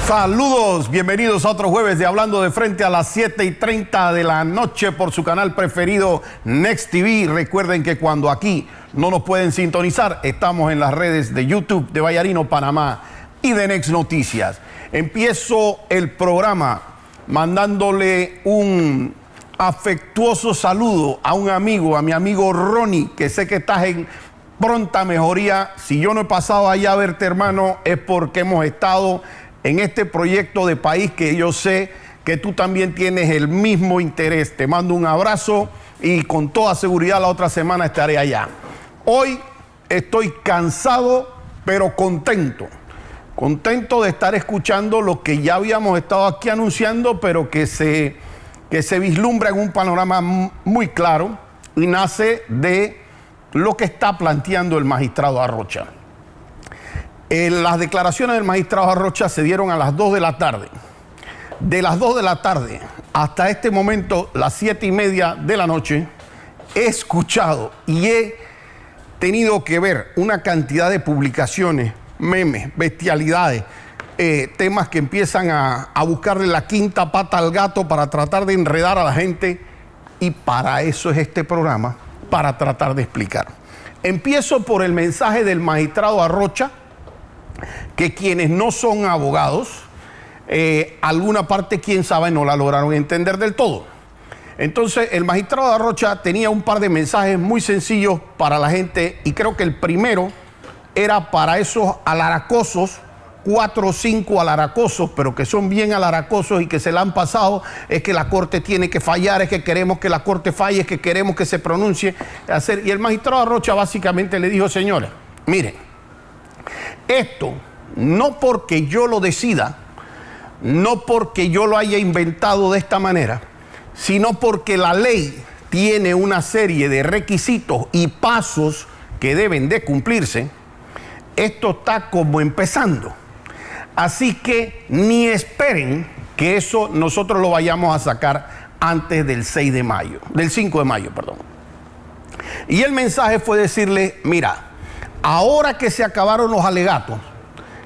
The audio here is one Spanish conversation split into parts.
Saludos, bienvenidos a otro jueves de Hablando de Frente a las 7:30 de la noche por su canal preferido Next TV. Recuerden que cuando aquí no nos pueden sintonizar, estamos en las redes de YouTube de Vallarino, Panamá y de Next Noticias. Empiezo el programa mandándole un afectuoso saludo a un amigo, a mi amigo Ronnie, que sé que estás en pronta mejoría. Si yo no he pasado allá a verte, hermano, es porque hemos estado en este proyecto de país que yo sé que tú también tienes el mismo interés. Te mando un abrazo y con toda seguridad la otra semana estaré allá. Hoy estoy cansado, pero contento. Contento de estar escuchando lo que ya habíamos estado aquí anunciando, pero que se vislumbra en un panorama muy claro y nace de lo que está planteando el magistrado Arrocha. Las declaraciones del magistrado Arrocha se dieron a las 2 de la tarde. De las 2 de la tarde hasta este momento, las 7:30 de la noche, he escuchado y he tenido que ver una cantidad de publicaciones, memes, bestialidades, temas que empiezan a buscarle la quinta pata al gato para tratar de enredar a la gente, y para eso es este programa, para tratar de explicar. Empiezo por el mensaje del magistrado Arrocha, que quienes no son abogados, alguna parte, quién sabe, no la lograron entender del todo. Entonces, el magistrado Arrocha tenía un par de mensajes muy sencillos para la gente, y creo que el primero era para esos alaracosos, 4 o 5 alaracosos, pero que son bien alaracosos y que se la han pasado. Es que la Corte tiene que fallar, es que queremos que la Corte falle, es que queremos que se pronuncie. Y el magistrado Arrocha básicamente le dijo: señores, miren, esto no porque yo lo decida, no porque yo lo haya inventado de esta manera, sino porque la ley tiene una serie de requisitos y pasos que deben de cumplirse. Esto está como empezando. Así que ni esperen que eso nosotros lo vayamos a sacar antes del 5 de mayo, perdón. Y el mensaje fue decirle: mira, ahora que se acabaron los alegatos,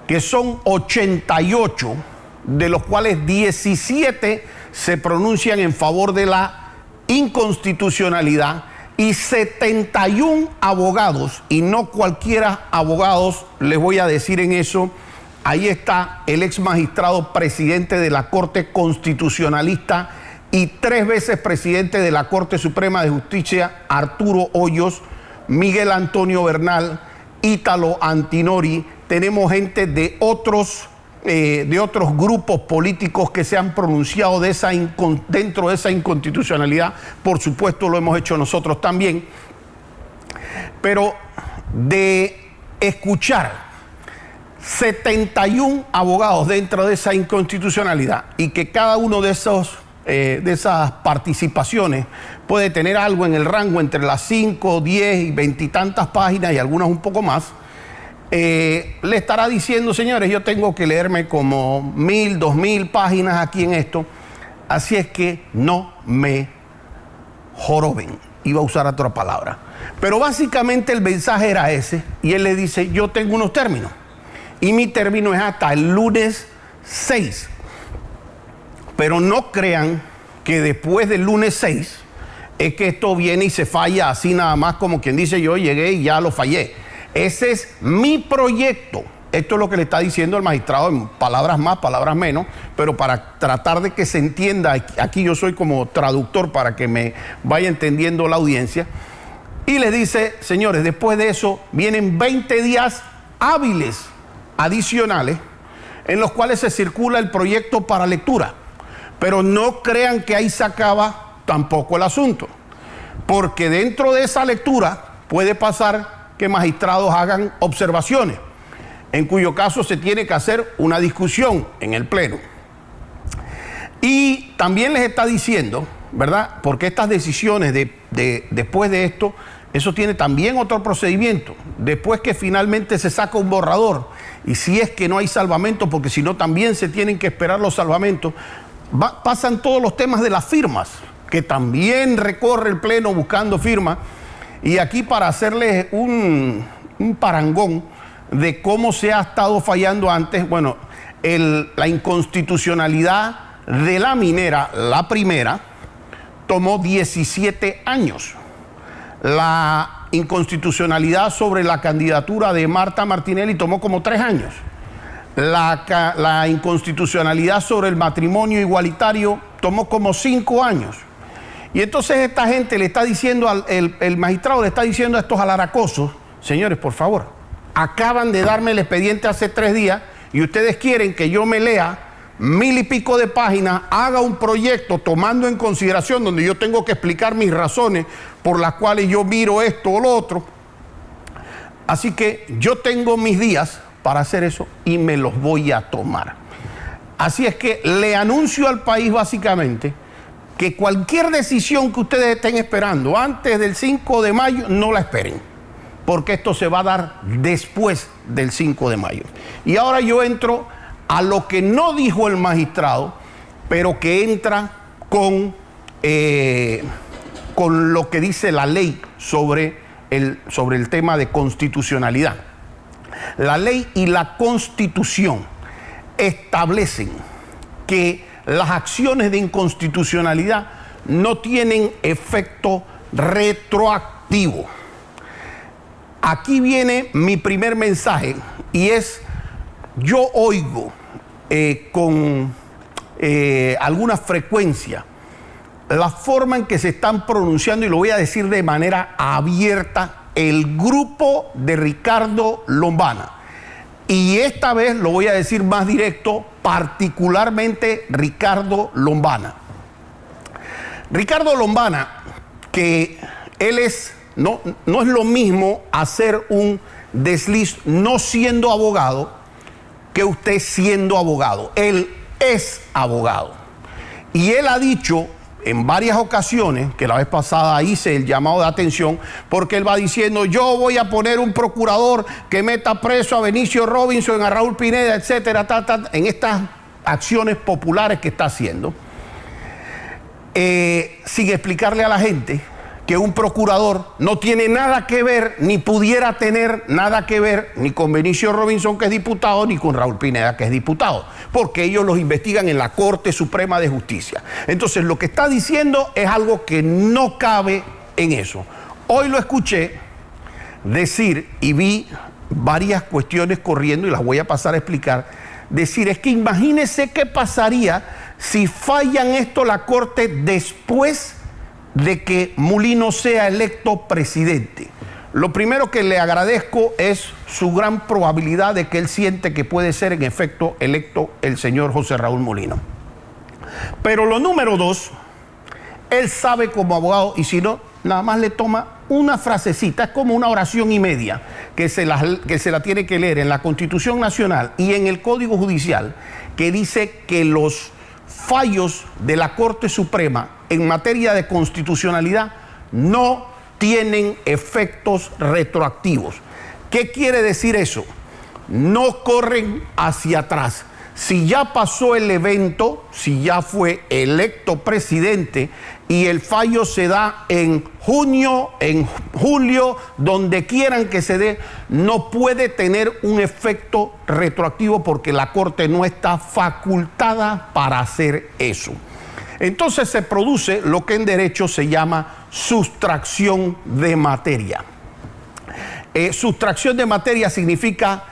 que son 88, de los cuales 17 se pronuncian en favor de la inconstitucionalidad, y 71 abogados, y no cualquiera abogados, les voy a decir en eso. Ahí está el ex magistrado presidente de la Corte Constitucionalista y 3 veces presidente de la Corte Suprema de Justicia, Arturo Hoyos, Miguel Antonio Bernal, Ítalo Antinori. Tenemos gente de otros grupos políticos que se han pronunciado dentro de esa inconstitucionalidad. Por supuesto, lo hemos hecho nosotros también. Pero de escuchar 71 abogados dentro de esa inconstitucionalidad, y que cada uno de esas participaciones puede tener algo en el rango entre las 5, 10 y 20 y tantas páginas, y algunas un poco más, le estará diciendo: señores, yo tengo que leerme como 1000, 2000 páginas aquí en esto, así es que no me joroben. Iba a usar otra palabra, pero básicamente el mensaje era ese, y él le dice: yo tengo unos términos, y mi término es hasta el lunes 6. Pero no crean que después del lunes 6 es que esto viene y se falla así nada más, como quien dice: yo llegué y ya lo fallé. Ese es mi proyecto. Esto es lo que le está diciendo el magistrado, en palabras más, palabras menos, pero para tratar de que se entienda, aquí yo soy como traductor para que me vaya entendiendo la audiencia. Y le dice: señores, después de eso vienen 20 días hábiles adicionales en los cuales se circula el proyecto para lectura. Pero no crean que ahí se acaba tampoco el asunto, porque dentro de esa lectura puede pasar que magistrados hagan observaciones, en cuyo caso se tiene que hacer una discusión en el Pleno. Y también les está diciendo, ¿verdad?, porque estas decisiones después de esto, eso tiene también otro procedimiento. Después que finalmente se saca un borrador, y si es que no hay salvamento, porque si no también se tienen que esperar los salvamentos, pasan todos los temas de las firmas, que también recorre el Pleno buscando firmas. Y aquí, para hacerles un parangón de cómo se ha estado fallando antes, bueno, la inconstitucionalidad de la minera, la primera, tomó 17 años. La inconstitucionalidad sobre la candidatura de Marta Martinelli tomó como 3 años. La inconstitucionalidad sobre el matrimonio igualitario tomó como 5 años. Y entonces esta gente le está diciendo, el magistrado le está diciendo a estos alaracosos, señores, por favor, acaban de darme el expediente hace 3 días y ustedes quieren que yo me lea 1000 y pico de páginas, haga un proyecto tomando en consideración donde yo tengo que explicar mis razones por las cuales yo miro esto o lo otro. Así que yo tengo mis días para hacer eso y me los voy a tomar. Así es que le anuncio al país básicamente que cualquier decisión que ustedes estén esperando antes del 5 de mayo, no la esperen, porque esto se va a dar después del 5 de mayo. Y ahora yo entro a lo que no dijo el magistrado, pero que entra con lo que dice la ley sobre el tema de constitucionalidad. La ley y la Constitución establecen que las acciones de inconstitucionalidad no tienen efecto retroactivo. Aquí viene mi primer mensaje y es, yo oigo con alguna frecuencia la forma en que se están pronunciando, y lo voy a decir de manera abierta, el grupo de Ricardo Lombana. Y esta vez lo voy a decir más directo, particularmente Ricardo Lombana. Ricardo Lombana, que él es, no es lo mismo hacer un desliz no siendo abogado que usted siendo abogado. Él es abogado. Y él ha dicho en varias ocasiones, que la vez pasada hice el llamado de atención, porque él va diciendo, yo voy a poner un procurador que meta preso a Benicio Robinson, a Raúl Pineda, etcétera, en estas acciones populares que está haciendo, sin explicarle a la gente que un procurador no tiene nada que ver, ni pudiera tener nada que ver, ni con Benicio Robinson, que es diputado, ni con Raúl Pineda, que es diputado, porque ellos los investigan en la Corte Suprema de Justicia. Entonces, lo que está diciendo es algo que no cabe en eso. Hoy lo escuché decir, y vi varias cuestiones corriendo, y las voy a pasar a explicar, decir, es que imagínese qué pasaría si fallan esto la Corte después de que Mulino sea electo presidente. Lo primero que le agradezco es su gran probabilidad de que él siente que puede ser en efecto electo el señor José Raúl Mulino. Pero lo número 2, él sabe como abogado, y si no, nada más le toma una frasecita, es como una oración y media, que se la tiene que leer en la Constitución Nacional y en el Código Judicial, que dice que los fallos de la Corte Suprema en materia de constitucionalidad no tienen efectos retroactivos. ¿Qué quiere decir eso? No corren hacia atrás. Si ya pasó el evento, si ya fue electo presidente y el fallo se da en junio, en julio, donde quieran que se dé, no puede tener un efecto retroactivo porque la Corte no está facultada para hacer eso. Entonces se produce lo que en derecho se llama sustracción de materia. Sustracción de materia significa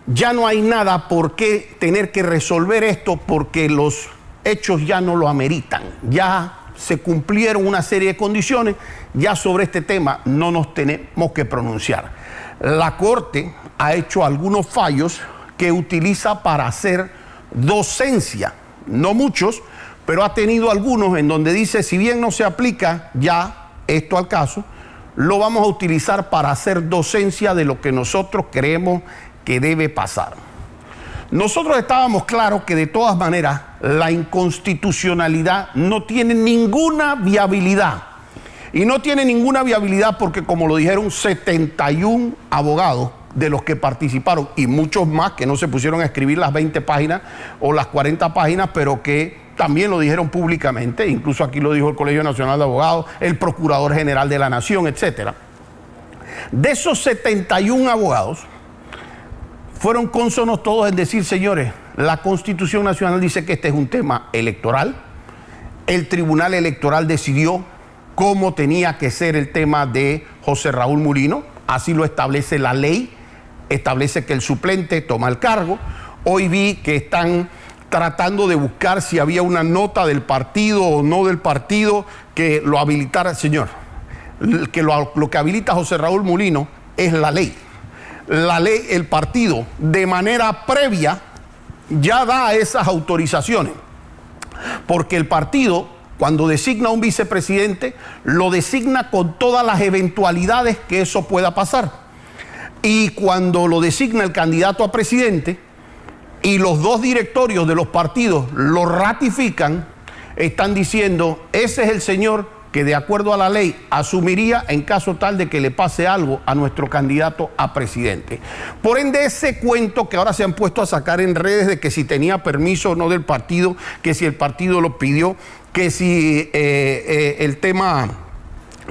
ya no hay nada por qué tener que resolver esto porque los hechos ya no lo ameritan. Ya se cumplieron una serie de condiciones, ya sobre este tema no nos tenemos que pronunciar. La Corte ha hecho algunos fallos que utiliza para hacer docencia, no muchos, pero ha tenido algunos en donde dice, si bien no se aplica ya esto al caso, lo vamos a utilizar para hacer docencia de lo que nosotros creemos que debe pasar. Nosotros estábamos claros que de todas maneras la inconstitucionalidad no tiene ninguna viabilidad. Y no tiene ninguna viabilidad porque, como lo dijeron 71 abogados de los que participaron y muchos más que no se pusieron a escribir las 20 páginas o las 40 páginas, pero que también lo dijeron públicamente, incluso aquí lo dijo el Colegio Nacional de Abogados, el Procurador General de la Nación, etc. De esos 71 abogados, fueron cónsonos todos en decir, señores, La Constitución Nacional dice que este es un tema electoral. El Tribunal Electoral decidió cómo tenía que ser el tema de José Raúl Mulino. Así lo establece la ley. Establece que el suplente toma el cargo. Hoy vi que están tratando de buscar si había una nota del partido o no del partido que lo habilitara. Señor, que lo que habilita a José Raúl Mulino es la ley. La ley, el partido, de manera previa, ya da esas autorizaciones. Porque el partido, cuando designa un vicepresidente, lo designa con todas las eventualidades que eso pueda pasar. Y cuando lo designa el candidato a presidente y los dos directorios de los partidos lo ratifican, están diciendo, ese es el señor que de acuerdo a la ley asumiría en caso tal de que le pase algo a nuestro candidato a presidente. Por ende, ese cuento que ahora se han puesto a sacar en redes de que si tenía permiso o no del partido, que si el partido lo pidió, que si el tema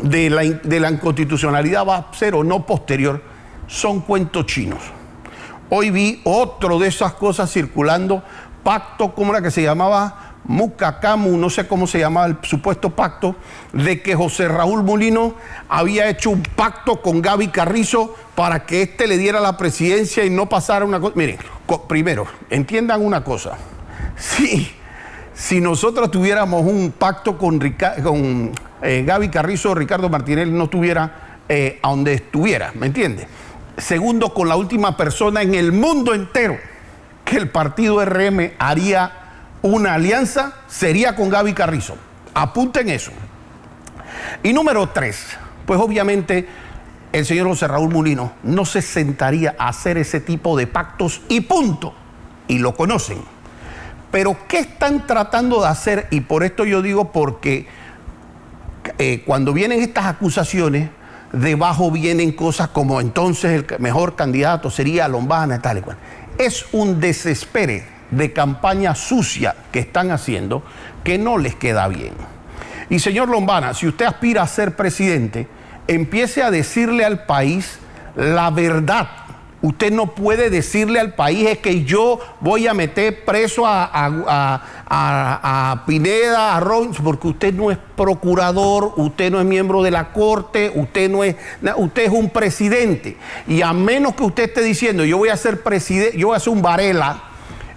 de la inconstitucionalidad va a ser o no posterior, son cuentos chinos. Hoy vi otro de esas cosas circulando, pacto, ¿cómo era que se llamaba? Mucacamu, no sé cómo se llamaba el supuesto pacto, de que José Raúl Mulino había hecho un pacto con Gaby Carrizo para que éste le diera la presidencia y no pasara una cosa. Miren, primero, entiendan una cosa. Si nosotros tuviéramos un pacto con Gaby Carrizo, Ricardo Martinelli no estuviera a donde estuviera, ¿me entiende? Segundo, con la última persona en el mundo entero que el partido RM haría una alianza, sería con Gaby Carrizo. Apunten eso. Y número 3, pues obviamente el señor José Raúl Mulino no se sentaría a hacer ese tipo de pactos y punto. Y lo conocen. Pero ¿qué están tratando de hacer? Y por esto yo digo porque cuando vienen estas acusaciones, debajo vienen cosas como entonces el mejor candidato sería Lombana, tal y cual. Es un desespere de campaña sucia que están haciendo que no les queda bien. Y señor Lombana, si usted aspira a ser presidente, empiece a decirle al país la verdad. Usted no puede decirle al país es que yo voy a meter preso a Pineda, a Robbins, porque usted no es procurador, usted no es miembro de la corte, usted es un presidente. Y a menos que usted esté diciendo yo voy a ser presidente, yo voy a ser un Varela,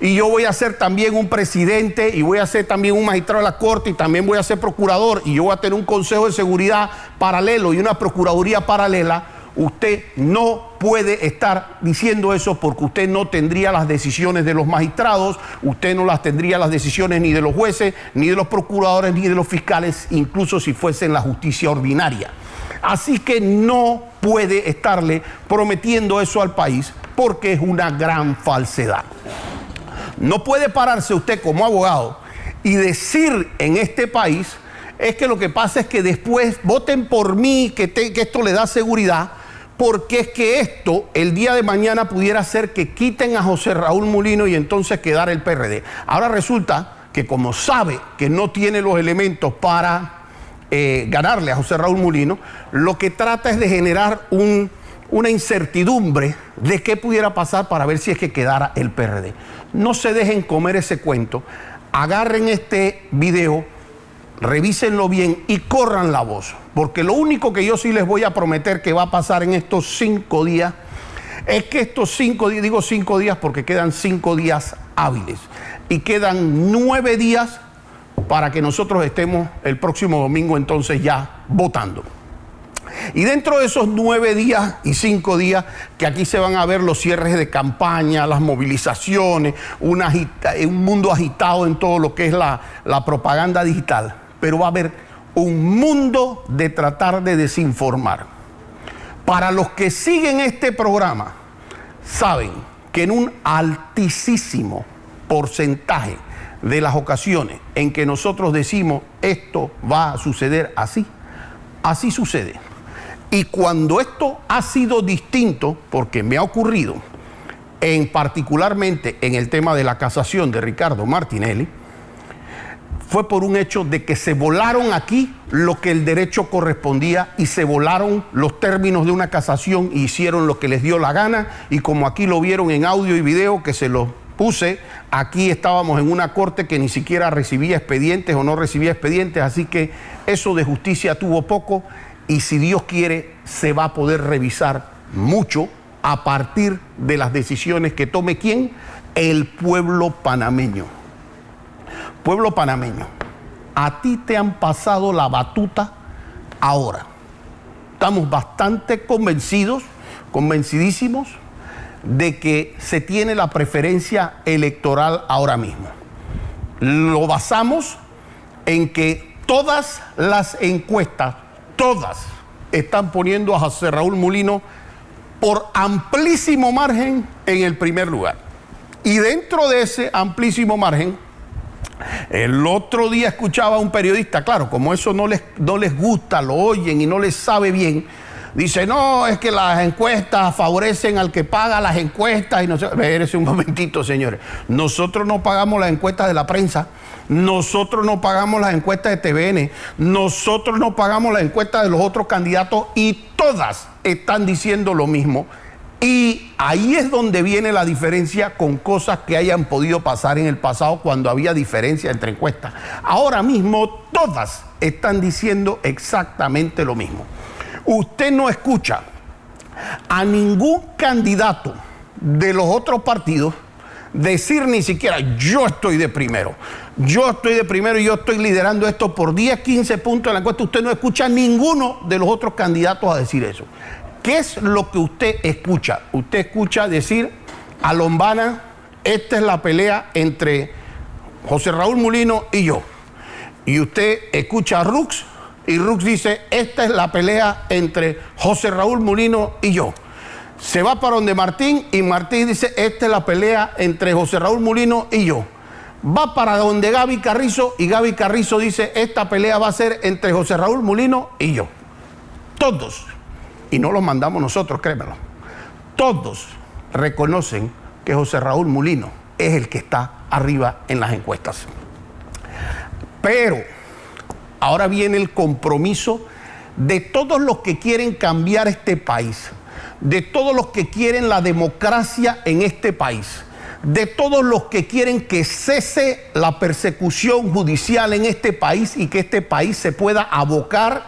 y yo voy a ser también un presidente, y voy a ser también un magistrado de la corte, y también voy a ser procurador, y yo voy a tener un consejo de seguridad paralelo y una procuraduría paralela, usted no puede estar diciendo eso porque usted no tendría las decisiones de los magistrados, usted no las tendría las decisiones ni de los jueces, ni de los procuradores, ni de los fiscales, incluso si fuese en la justicia ordinaria. Así que no puede estarle prometiendo eso al país porque es una gran falsedad. No puede pararse usted como abogado y decir en este país es que lo que pasa es que después voten por mí, que esto le da seguridad, porque es que esto el día de mañana pudiera ser que quiten a José Raúl Mulino y entonces quedara el PRD. Ahora resulta que como sabe que no tiene los elementos para ganarle a José Raúl Mulino, lo que trata es de generar una incertidumbre de qué pudiera pasar para ver si es que quedara el PRD. No se dejen comer ese cuento, agarren este video, revísenlo bien y corran la voz, porque lo único que yo sí les voy a prometer que va a pasar en estos 5 días es que estos 5 días, digo 5 días porque quedan 5 días hábiles y quedan 9 días para que nosotros estemos el próximo domingo entonces ya votando. Y dentro de esos 9 días y 5 días que aquí se van a ver los cierres de campaña, las movilizaciones, un mundo agitado en todo lo que es la propaganda digital, pero va a haber un mundo de tratar de desinformar. Para los que siguen este programa, saben que en un altísimo porcentaje de las ocasiones en que nosotros decimos esto va a suceder así, así sucede. Y cuando esto ha sido distinto, porque me ha ocurrido, particularmente en el tema de la casación de Ricardo Martinelli, fue por un hecho de que se volaron aquí lo que el derecho correspondía y se volaron los términos de una casación y hicieron lo que les dio la gana, y como aquí lo vieron en audio y video, que se los aquí estábamos en una corte que ni siquiera recibía expedientes o no recibía expedientes, así que eso de justicia tuvo poco y si Dios quiere se va a poder revisar mucho a partir de las decisiones que tome ¿quién? El pueblo panameño. Pueblo panameño, a ti te han pasado la batuta ahora. Estamos bastante convencidísimos de que se tiene la preferencia electoral ahora mismo. Lo basamos en que todas las encuestas, todas, están poniendo a José Raúl Mulino por amplísimo margen en el primer lugar. Y dentro de ese amplísimo margen, el otro día escuchaba a un periodista, claro, como eso no les gusta, lo oyen y no les sabe bien, dice, no, es que las encuestas favorecen al que paga las encuestas y no sé, espérense un momentito, señores. Nosotros no pagamos las encuestas de la prensa, nosotros no pagamos las encuestas de TVN, nosotros no pagamos las encuestas de los otros candidatos y todas están diciendo lo mismo. Y ahí es donde viene la diferencia con cosas que hayan podido pasar en el pasado cuando había diferencia entre encuestas. Ahora mismo todas están diciendo exactamente lo mismo. Usted no escucha a ningún candidato de los otros partidos decir ni siquiera yo estoy de primero y yo estoy liderando esto por 10, 15 puntos en la encuesta. Usted no escucha a ninguno de los otros candidatos a decir eso. ¿Qué es lo que usted escucha? Usted escucha decir a Lombana, esta es la pelea entre José Raúl Mulino y yo. Y usted escucha a Rux y Rux dice, esta es la pelea entre José Raúl Mulino y yo. Se va para donde Martín y Martín dice, esta es la pelea entre José Raúl Mulino y yo. Va para donde Gaby Carrizo y Gaby Carrizo dice, esta pelea va a ser entre José Raúl Mulino y yo. Todos. Y no los mandamos nosotros, créemelo. Todos reconocen que José Raúl Mulino es el que está arriba en las encuestas. Pero ahora viene el compromiso de todos los que quieren cambiar este país, de todos los que quieren la democracia en este país, de todos los que quieren que cese la persecución judicial en este país y que este país se pueda abocar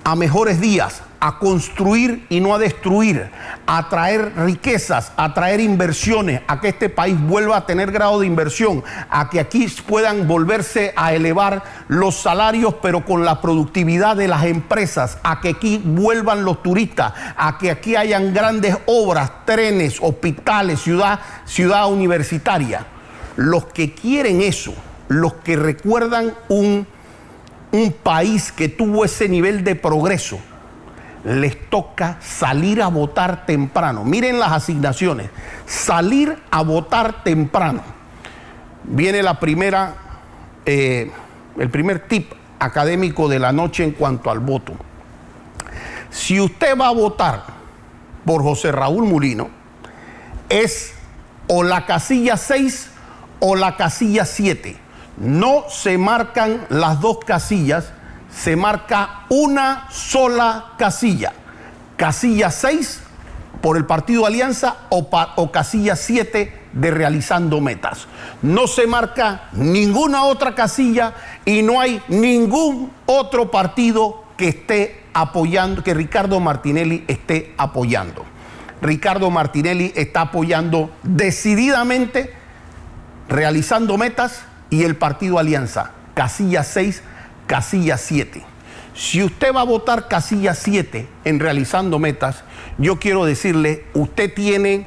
a mejores días, a construir y no a destruir, a traer riquezas, a traer inversiones, a que este país vuelva a tener grado de inversión, a que aquí puedan volverse a elevar los salarios, pero con la productividad de las empresas, a que aquí vuelvan los turistas, a que aquí hayan grandes obras, trenes, hospitales, ciudad universitaria. Los que quieren eso, los que recuerdan un país que tuvo ese nivel de progreso, les toca salir a votar temprano. Miren las asignaciones. Salir a votar temprano. Viene el primer tip académico de la noche en cuanto al voto. Si usted va a votar por José Raúl Mulino, es o la casilla 6 o la casilla 7. No se marcan las dos casillas, se marca una sola casilla. Casilla 6 por el Partido Alianza o casilla 7 de Realizando Metas. No se marca ninguna otra casilla y no hay ningún otro partido que esté apoyando, que Ricardo Martinelli esté apoyando. Ricardo Martinelli está apoyando decididamente Realizando Metas y el Partido Alianza. Casilla 6, casilla 7. Si usted va a votar casilla 7 en Realizando Metas, yo quiero decirle, usted tiene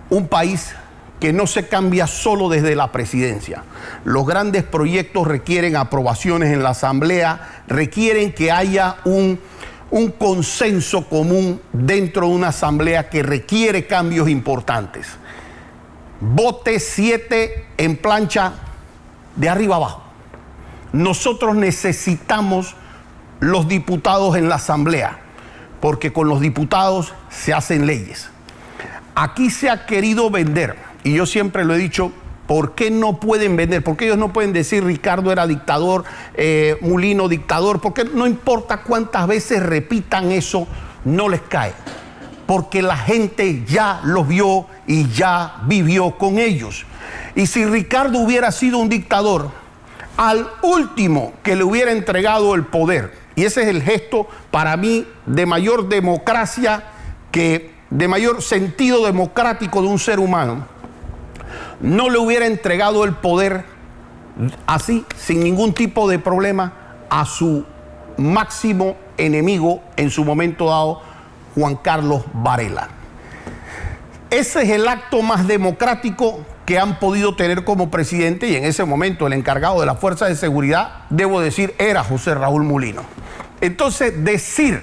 un país que no se cambia solo desde la presidencia. Los grandes proyectos requieren aprobaciones en la Asamblea, requieren que haya un consenso común dentro de una Asamblea que requiere cambios importantes. Vote 7 en plancha de arriba abajo. Nosotros necesitamos los diputados en la Asamblea, porque con los diputados se hacen leyes. Aquí se ha querido vender, y yo siempre lo he dicho, ¿por qué no pueden vender? ¿Por qué ellos no pueden decir Ricardo era dictador, Mulino dictador? Porque no importa cuántas veces repitan eso, no les cae. porque la gente ya los vio y ya vivió con ellos. Y si Ricardo hubiera sido un dictador, al último que le hubiera entregado el poder, y ese es el gesto para mí de mayor democracia, de mayor sentido democrático de un ser humano, no le hubiera entregado el poder así, sin ningún tipo de problema, a su máximo enemigo en su momento dado, Juan Carlos Varela. Ese es el acto más democrático que han podido tener como presidente, y en ese momento el encargado de la Fuerza de Seguridad, debo decir, era José Raúl Mulino. Entonces, decir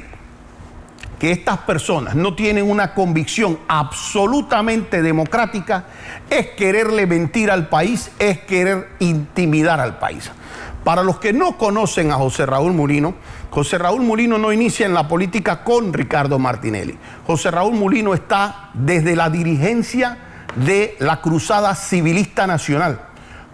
que estas personas no tienen una convicción absolutamente democrática es quererle mentir al país, es querer intimidar al país. Para los que no conocen a José Raúl Mulino no inicia en la política con Ricardo Martinelli. José Raúl Mulino está desde la dirigencia de la Cruzada Civilista Nacional,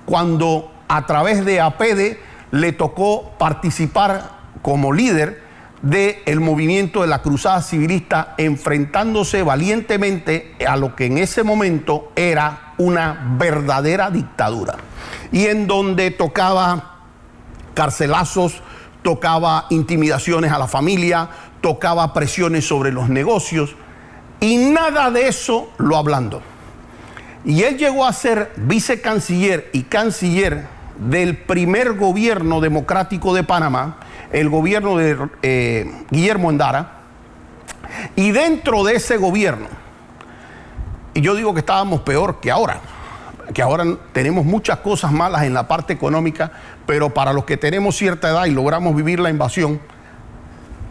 cuando a través de APD le tocó participar como líder del movimiento de la Cruzada Civilista, enfrentándose valientemente a lo que en ese momento era una verdadera dictadura, y en donde tocaba carcelazos, tocaba intimidaciones a la familia, tocaba presiones sobre los negocios, y nada de eso lo ablandó. Y él llegó a ser vicecanciller y canciller del primer gobierno democrático de Panamá, el gobierno de Guillermo Endara, y dentro de ese gobierno, y yo digo que estábamos peor que ahora tenemos muchas cosas malas en la parte económica, pero para los que tenemos cierta edad y logramos vivir la invasión,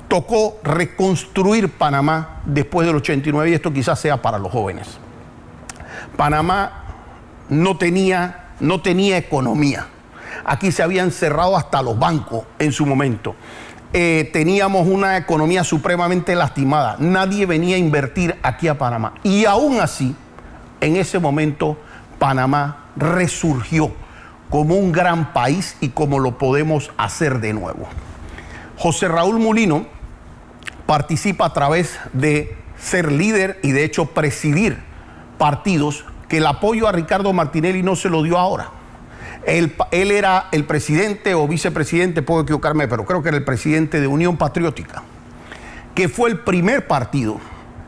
tocó reconstruir Panamá después del 89, y esto quizás sea para los jóvenes. Panamá no tenía economía. Aquí se habían cerrado hasta los bancos en su momento. Teníamos una economía supremamente lastimada. Nadie venía a invertir aquí a Panamá. Y aún así, en ese momento, Panamá resurgió como un gran país y como lo podemos hacer de nuevo. José Raúl Mulino participa a través de ser líder y de hecho presidir partidos que el apoyo a Ricardo Martinelli no se lo dio ahora. Él era el presidente o vicepresidente, puedo equivocarme, pero creo que era el presidente de Unión Patriótica, que fue el primer partido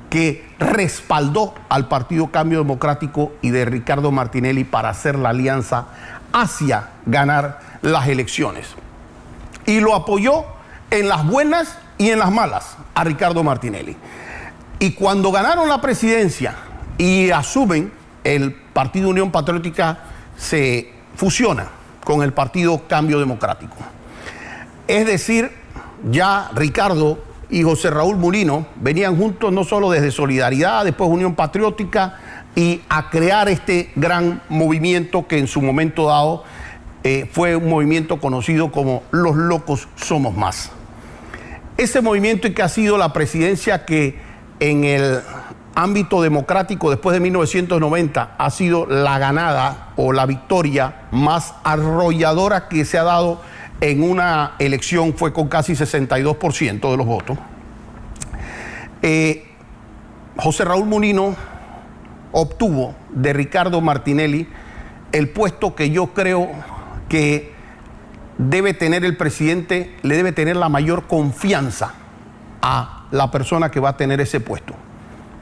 que respaldó al Partido Cambio Democrático y de Ricardo Martinelli para hacer la alianza hacia ganar las elecciones. Y lo apoyó en las buenas y en las malas a Ricardo Martinelli. Y cuando ganaron la presidencia y asumen, el Partido Unión Patriótica se fusiona con el Partido Cambio Democrático. Es decir, ya Ricardo y José Raúl Mulino venían juntos no solo desde Solidaridad, después Unión Patriótica, y a crear este gran movimiento que en su momento dado fue un movimiento conocido como Los Locos Somos Más. Ese movimiento, y que ha sido la presidencia que en el ámbito democrático después de 1990 ha sido la ganada o la victoria más arrolladora que se ha dado en una elección, fue con casi 62% de los votos. José Raúl Mulino obtuvo de Ricardo Martinelli el puesto que yo creo que debe tener el presidente, le debe tener la mayor confianza a la persona que va a tener ese puesto.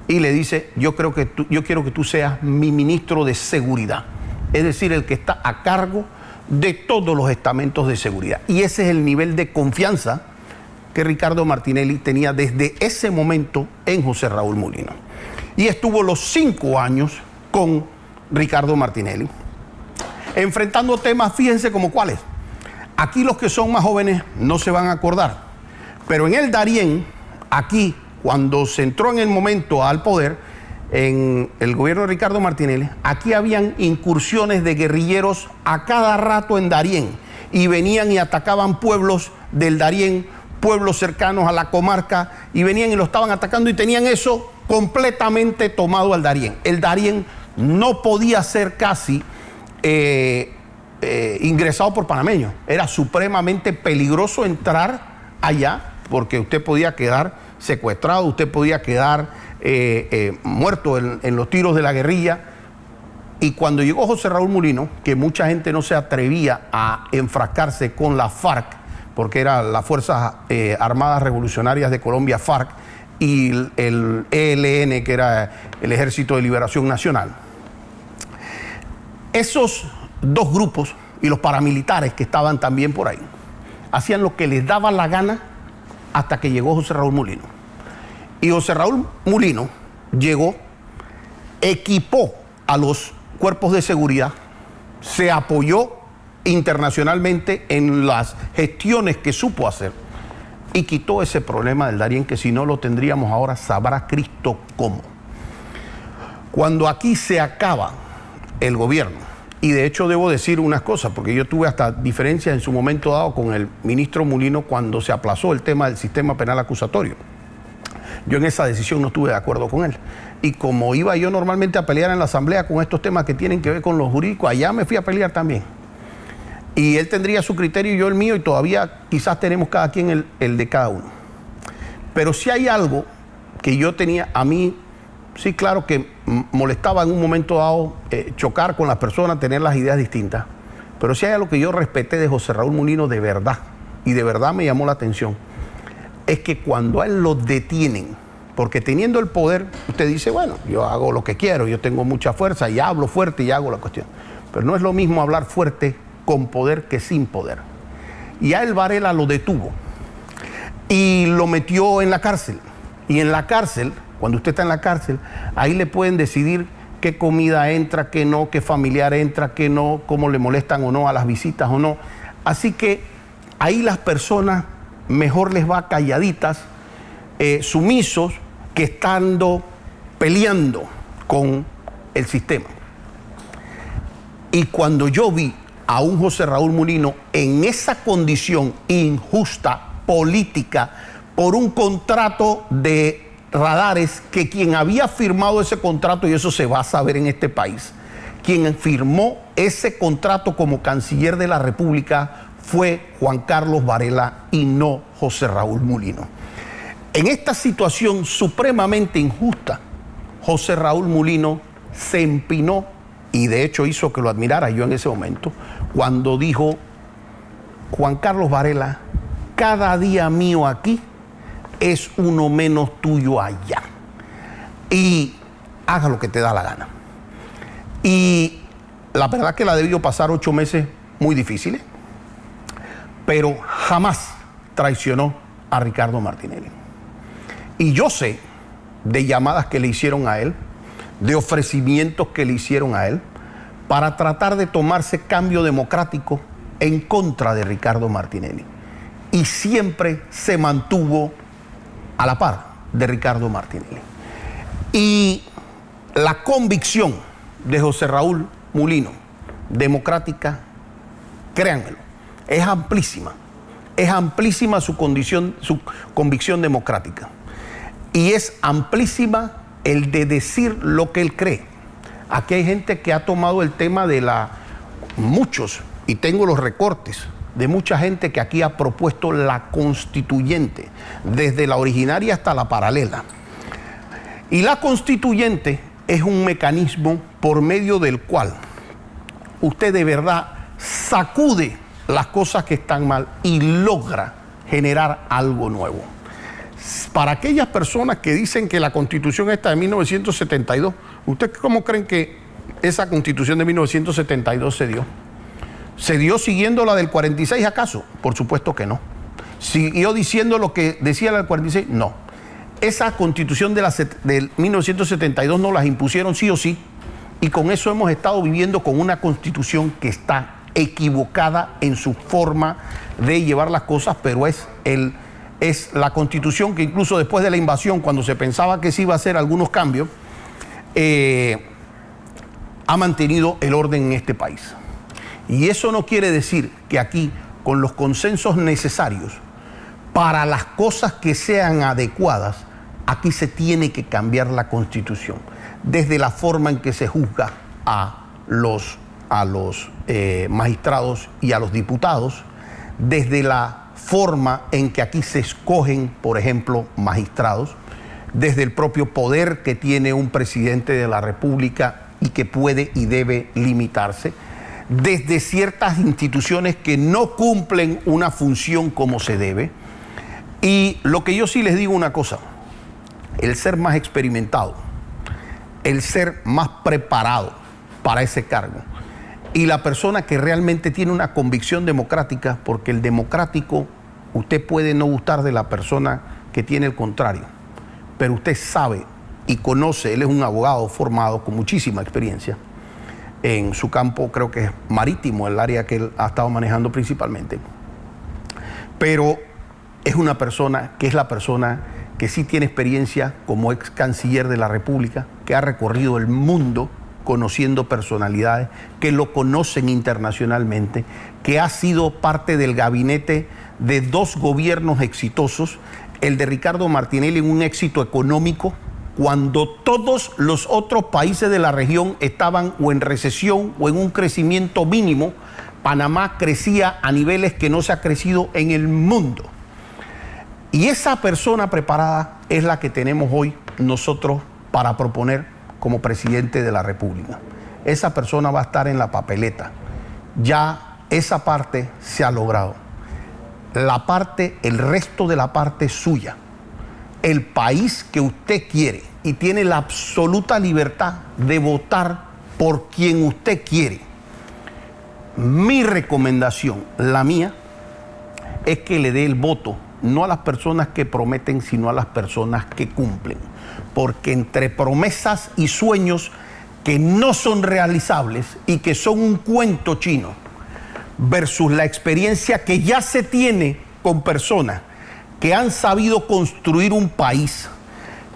Y le dice, yo quiero que tú seas mi ministro de seguridad, es decir, el que está a cargo de todos los estamentos de seguridad. Y ese es el nivel de confianza que Ricardo Martinelli tenía desde ese momento en José Raúl Mulino. Y estuvo los 5 años con Ricardo Martinelli, enfrentando temas, fíjense como cuáles. Aquí los que son más jóvenes no se van a acordar, pero en el Darién, aquí, cuando se entró en el momento al poder, en el gobierno de Ricardo Martinelli, aquí habían incursiones de guerrilleros a cada rato en Darién, y venían y atacaban pueblos del Darién, pueblos cercanos a la comarca, y venían y lo estaban atacando, y tenían eso completamente tomado al Darién. El Darién no podía ser casi ingresado por panameños. Era supremamente peligroso entrar allá, porque usted podía quedar secuestrado, usted podía quedar muerto en los tiros de la guerrilla. Y cuando llegó José Raúl Mulino, que mucha gente no se atrevía a enfrascarse con la FARC, porque eran las Fuerzas Armadas Revolucionarias de Colombia, FARC, y el ELN, que era el Ejército de Liberación Nacional. Esos dos grupos y los paramilitares que estaban también por ahí hacían lo que les daba la gana hasta que llegó José Raúl Mulino. Y José Raúl Mulino llegó, equipó a los cuerpos de seguridad, se apoyó internacionalmente en las gestiones que supo hacer y quitó ese problema del Darién, que si no lo tendríamos ahora, sabrá Cristo cómo. Cuando aquí se acaba el gobierno, y de hecho debo decir unas cosas, porque yo tuve hasta diferencias en su momento dado con el ministro Mulino cuando se aplazó el tema del sistema penal acusatorio. Yo en esa decisión no estuve de acuerdo con él. Y como iba yo normalmente a pelear en la asamblea con estos temas que tienen que ver con los jurídicos, allá me fui a pelear también. Y él tendría su criterio y yo el mío, y todavía quizás tenemos cada quien el de cada uno. Pero si hay algo que yo tenía, a mí, sí, claro que molestaba en un momento dado chocar con las personas, tener las ideas distintas. Pero si hay algo que yo respeté de José Raúl Mulino de verdad, y de verdad me llamó la atención, es que cuando a él lo detienen, porque teniendo el poder, usted dice, bueno, yo hago lo que quiero, yo tengo mucha fuerza y hablo fuerte y hago la cuestión. Pero no es lo mismo hablar fuerte con poder que sin poder. Y a él Varela lo detuvo y lo metió en la cárcel. Y en la cárcel, cuando usted está en la cárcel, ahí le pueden decidir qué comida entra, qué no, qué familiar entra, qué no, cómo le molestan o no a las visitas o no. Así que ahí las personas mejor les va calladitas, sumisos, que estando peleando con el sistema. Y cuando yo vi a un José Raúl Mulino en esa condición injusta, política, por un contrato de radares, que quien había firmado ese contrato, y eso se va a saber en este país, quien firmó ese contrato como canciller de la República fue Juan Carlos Varela y no José Raúl Mulino. En esta situación supremamente injusta, José Raúl Mulino se empinó, y de hecho hizo que lo admirara yo en ese momento, cuando dijo: Juan Carlos Varela, cada día mío aquí es uno menos tuyo allá. Y haga lo que te da la gana. Y la verdad que la debió pasar 8 meses muy difíciles, pero jamás traicionó a Ricardo Martinelli. Y yo sé de llamadas que le hicieron a él, de ofrecimientos que le hicieron a él, para tratar de tomarse cambio democrático en contra de Ricardo Martinelli. Y siempre se mantuvo a la par de Ricardo Martinelli. Y la convicción de José Raúl Mulino, democrática, créanmelo, es amplísima su convicción democrática. Y es amplísima el de decir lo que él cree. Aquí hay gente que ha tomado el tema de muchos, y tengo los recortes, de mucha gente que aquí ha propuesto la constituyente, desde la originaria hasta la paralela. Y la constituyente es un mecanismo por medio del cual usted de verdad sacude las cosas que están mal y logra generar algo nuevo. Para aquellas personas que dicen que la Constitución esta de 1972, ¿ustedes cómo creen que esa Constitución de 1972 se dio? ¿Se dio siguiendo la del 46 acaso? Por supuesto que no. ¿Siguió diciendo lo que decía la del 46? No. Esa Constitución del 1972 nos las impusieron sí o sí, y con eso hemos estado viviendo con una Constitución que está equivocada en su forma de llevar las cosas, pero es la Constitución que incluso después de la invasión, cuando se pensaba que se iba a hacer algunos cambios, ha mantenido el orden en este país. Y eso no quiere decir que aquí, con los consensos necesarios para las cosas que sean adecuadas, aquí se tiene que cambiar la Constitución, desde la forma en que se juzga a los magistrados y a los diputados, desde la forma en que aquí se escogen, por ejemplo, magistrados, desde el propio poder que tiene un presidente de la República y que puede y debe limitarse, desde ciertas instituciones que no cumplen una función como se debe. Y lo que yo sí les digo una cosa, el ser más experimentado, el ser más preparado para ese cargo y la persona que realmente tiene una convicción democrática, porque el democrático, usted puede no gustar de la persona que tiene el contrario, pero usted sabe y conoce, él es un abogado formado con muchísima experiencia en su campo, creo que es marítimo, el área que él ha estado manejando principalmente, pero es una persona que es la persona que sí tiene experiencia como ex canciller de la República, que ha recorrido el mundo conociendo personalidades, que lo conocen internacionalmente, que ha sido parte del gabinete de 2 gobiernos exitosos, el de Ricardo Martinelli en un éxito económico, cuando todos los otros países de la región estaban o en recesión o en un crecimiento mínimo. Panamá crecía a niveles que no se ha crecido en el mundo. Y esa persona preparada es la que tenemos hoy nosotros para proponer como presidente de la República. Esa persona va a estar en la papeleta. Ya esa parte se ha logrado. La parte, el resto de la parte es suya. El país que usted quiere y tiene la absoluta libertad de votar por quien usted quiere. Mi recomendación, la mía, es que le dé el voto no a las personas que prometen, sino a las personas que cumplen. Porque entre promesas y sueños que no son realizables y que son un cuento chino, versus la experiencia que ya se tiene con personas que han sabido construir un país,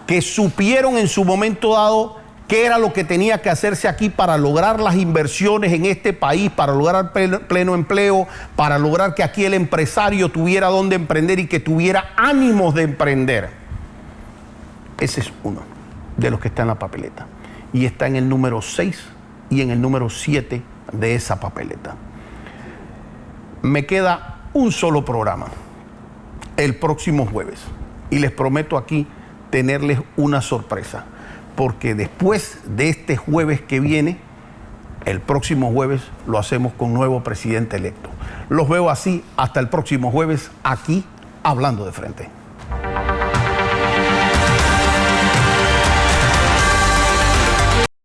que supieron en su momento dado qué era lo que tenía que hacerse aquí para lograr las inversiones en este país, para lograr pleno empleo, para lograr que aquí el empresario tuviera dónde emprender y que tuviera ánimos de emprender. Ese es uno de los que está en la papeleta. Y está en el número 6 y en el número 7 de esa papeleta. Me queda un solo programa el próximo jueves. Y les prometo aquí tenerles una sorpresa. Porque después de este jueves que viene, el próximo jueves lo hacemos con nuevo presidente electo. Los veo así hasta el próximo jueves aquí, Hablando de Frente.